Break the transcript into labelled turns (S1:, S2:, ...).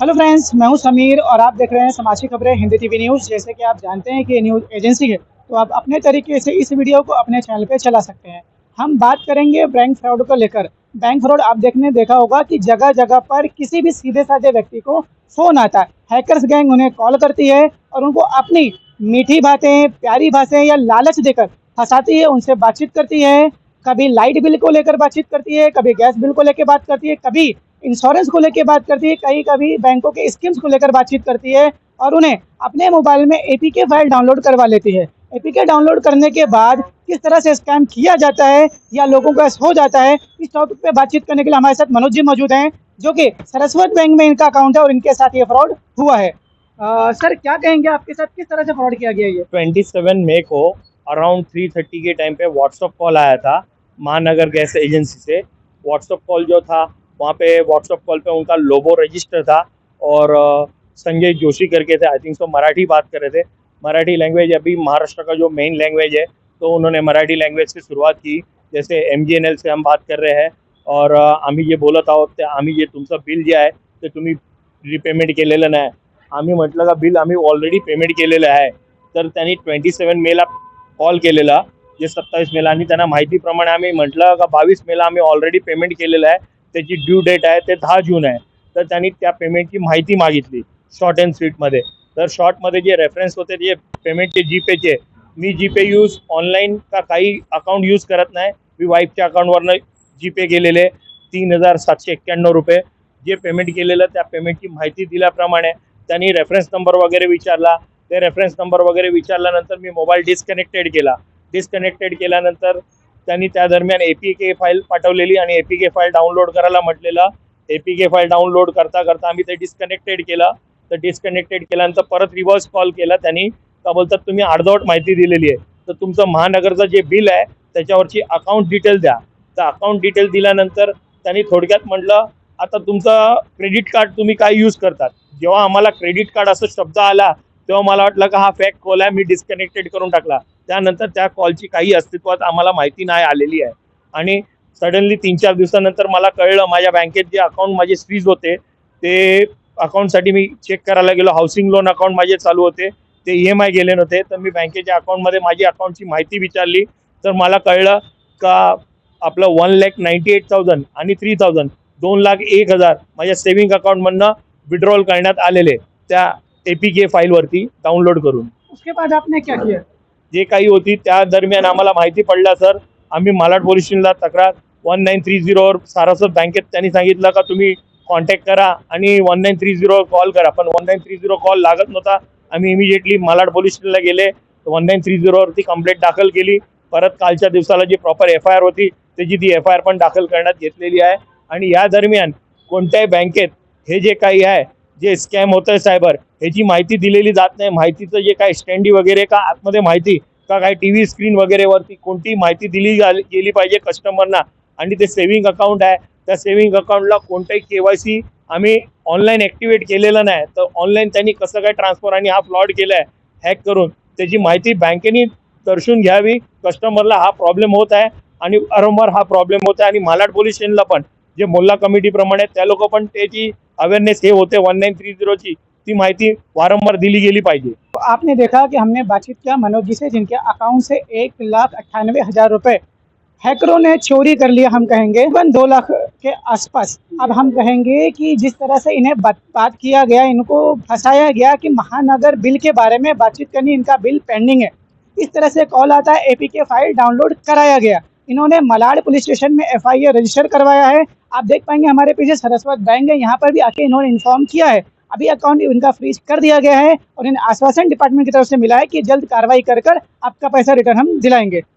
S1: Hello friends, मैं हूं समीर और आप देख रहे हैं समाचार खबरें हिंदी टीवी न्यूज़। जैसे कि आप जानते हैं कि ये न्यूज़ एजेंसी है, तो आप अपने तरीके से इस वीडियो को अपने चैनल पे चला सकते हैं। हम बात करेंगे बैंक फ्रॉड को लेकर। बैंक फ्रॉड आप देखा होगा कि जगह-जगह पर किसी भी सीधे-साधे व्यक्ति को फ़ोन आता है। हैकर्स गैंग उन्हें कॉल करती है और उनको अपनी मीठी बातें, प्यारी भाषाएँ या लालच देकर फँसाती है, उनसे बातचीत करती है। कभी लाइट बिल को लेकर बातचीत करती है, कभी गैस बिल को लेके बात करती है, कभी इंश्योरेंस को लेके बात करती है, कभी बैंकों के स्कीम्स को लेकर बातचीत करती है और उन्हें अपने मोबाइल में एपीके फाइल डाउनलोड करवा लेती है। एपीके डाउनलोड करने के बाद किस तरह से स्कैम किया जाता है या लोगों का हो जाता है, इस टॉपिक पे बातचीत करने के लिए हमारे साथ मनोज जी मौजूद हैं, जो कि सरस्वत बैंक में इनका अकाउंट है और इनके साथ ये फ्रॉड हुआ है। सर, क्या कहेंगे, आपके साथ किस तरह से फ्रॉड किया गया ये?
S2: 27 मई को अराउंड 3:30 के टाइम पे व्हाट्सअप कॉल आया था महानगर गैस एजेंसी से। व्हाट्सअप कॉल जो था वहाँ पे व्हाट्सअप कॉल पे उनका लोगो रजिस्टर था और संजय जोशी करके थे, आई थिंक सो मराठी बात कर रहे थे। मराठी लैंग्वेज अभी महाराष्ट्र का जो मेन लैंग्वेज है, तो उन्होंने मराठी लैंग्वेज से शुरुआत की। जैसे MGNL से हम बात कर रहे हैं और आम्ही जे बोलत आहोत आम्ही जे तुमचं बिल जे आहे ते तुम्ही रिपेमेंट केलेलं नाही। आम्ही म्हटलं का बिल आम्ही ऑलरेडी पेमेंट केलेलं आहे। तर त्यांनी 27 मेला कॉल केलेला, जे 27 मेला, आणि त्यांना माहितीप्रमाणे आम्ही म्हटलं का 22 मेला आम्ही ऑलरेडी पेमेंट केलेलं आहे, त्याची ड्यू डेट आहे ते 10 जून आहे। तर त्यांनी त्या पेमेंटची माहिती मागितली शॉर्ट अँड स्वीटमध्ये। तर शॉर्टमध्ये जे रेफरन्स होते ते पेमेंटचे जीपेचे, मी जीपे यूज ऑनलाईन का काही अकाउंट यूज करत नाही, मी वाईफच्या अकाउंटवरनं जीपे केलेले 3,791 रुपये। जे पेमेंट केलेलं त्या पेमेंटची माहिती दिल्याप्रमाणे त्यांनी रेफरन्स नंबर वगैरे विचारला। ते रेफरन्स नंबर वगैरे विचारल्यानंतर मी मोबाईल डिस्कनेक्टेड केला। डिस्कनेक्टेड केल्यानंतर त्यांनी त्या दरम्यान APK फाईल पाठवलेली आणि APK फाईल डाउनलोड करायला म्हटलेलं। APK फाईल डाउनलोड करता करता आम्ही ते डिस्कनेक्टेड केलं। तर डिस्कनेक्टेड केल्यानंतर परत रिव्हर्स कॉल केला त्यांनी, का बोलतात तुम्ही अर्धवट माहिती दिलेली आहे, तर तुमचं महानगरचं जे बिल आहे त्याच्यावरची अकाउंट डिटेल द्या। तर अकाउंट डिटेल दिल्यानंतर त्यांनी थोडक्यात म्हटलं आता तुमचं क्रेडिट कार्ड तुम्ही काय यूज करतात। जेव्हा आम्हाला क्रेडिट कार्ड असं शब्द आला तेव्हा मला वाटलं का हा फेक कॉल आहे, मी डिस्कनेक्टेड करून टाकला। त्यानंतर त्या कॉलची काही अस्तित्वात आम्हाला माहिती नाही आलेली आहे आणि सडनली 3-4 दिवसानंतर मला कळलं माझ्या बँकेत जे अकाउंट माझे फ्रीज होते ते अकाउंटसाठी मी चेक करायला गेलो। हाऊसिंग लोन अकाउंट माझे चालू होते, ते EMI गेले नव्हते। तर मी बँकेच्या अकाउंटमध्ये माझी अकाउंटची माहिती विचारली तर मला कळलं का आपलं 1,98,000 आणि 3,000 2,01,000 माझ्या सेव्हिंग अकाउंटमधनं विड्रॉल करण्यात आलेले त्या APK फाईलवरती डाउनलोड करून।
S1: उसके बाद आपने क्या किया?
S2: जे काही होती त्या दरम्यान आम्हाला माहिती पडला सर, आम्ही मालाड पोलीस स्टेशनला तक्रार 1930 वर सारस्वत बँकेत त्यांनी सांगितलं का तुम्ही कॉन्टॅक्ट करा आणि 1930 वर कॉल करा, पण 1930 कॉल लागत नव्हता। आम्ही इमिजिएटली मालाड पोलीस स्टेशनला गेले, 1930 वरती कंप्लेंट दाखल केली। परत कालच्या दिवसाला जी प्रॉपर FIR होती त्याची ती FIR पण दाखल करण्यात घेतलेली आहे। आणि या दरम्यान कोणत्याही बँकेत हे जे काही आहे जे स्कॅम होतंय सायबर, ह्याची माहिती दिलेली जात नाही। माहितीचं जे काही स्टँडी वगैरे का आतमध्ये माहिती का काही TV स्क्रीन वगैरेवरती कोणती माहिती दिली गेली पाहिजे कस्टमरना। आणि ते सेव्हिंग अकाउंट आहे, त्या सेव्हिंग अकाउंटला कोणताही KYC आम्ही ऑनलाईन ॲक्टिवेट केलेलं नाही, तर ऑनलाईन त्यांनी कसं काय ट्रान्सफर आणि हा फ्लॉड केला आहे हॅक करून, त्याची माहिती बँकेने दर्शवून घ्यावी। कस्टमरला हा प्रॉब्लेम होत आहे आणि वारंवार हा प्रॉब्लेम होत आहे। आणि मालाड पोलीस स्टेशनला पण जे मोल्ला कमिटीप्रमाणे त्या लोक पण त्याची अवेअरनेस हे होते 1930 ची, ती माहिती वारंवार दिली गेली पाहिजे।
S1: तो आपने देखा कि हमने बातचीत किया मनोज जी से, जिनके अकाउंट से 1,98,000 रुपए हैकरों ने चोरी कर लिया। हम कहेंगे 2 लाख के आसपास। अब हम कहेंगे कि जिस तरह से इन्हें बात किया गया, इनको फंसाया गया कि महानगर बिल के बारे में बातचीत करनी, इनका बिल पेंडिंग है। इस तरह से कॉल आता है, APK फाइल डाउनलोड कराया गया। इन्होंने मलाड पुलिस स्टेशन में FIR रजिस्टर करवाया है। आप देख पाएंगे हमारे पीछे सरस्वत बैंक है, यहाँ पर भी आके इन्होंने इन्फॉर्म किया है। अभी अकाउंट इनका फ्रीज कर दिया गया है और इन्हें आश्वासन डिपार्टमेंट की तरफ से मिला है कि जल्द कार्रवाई कर आपका पैसा रिटर्न हम दिलाएंगे।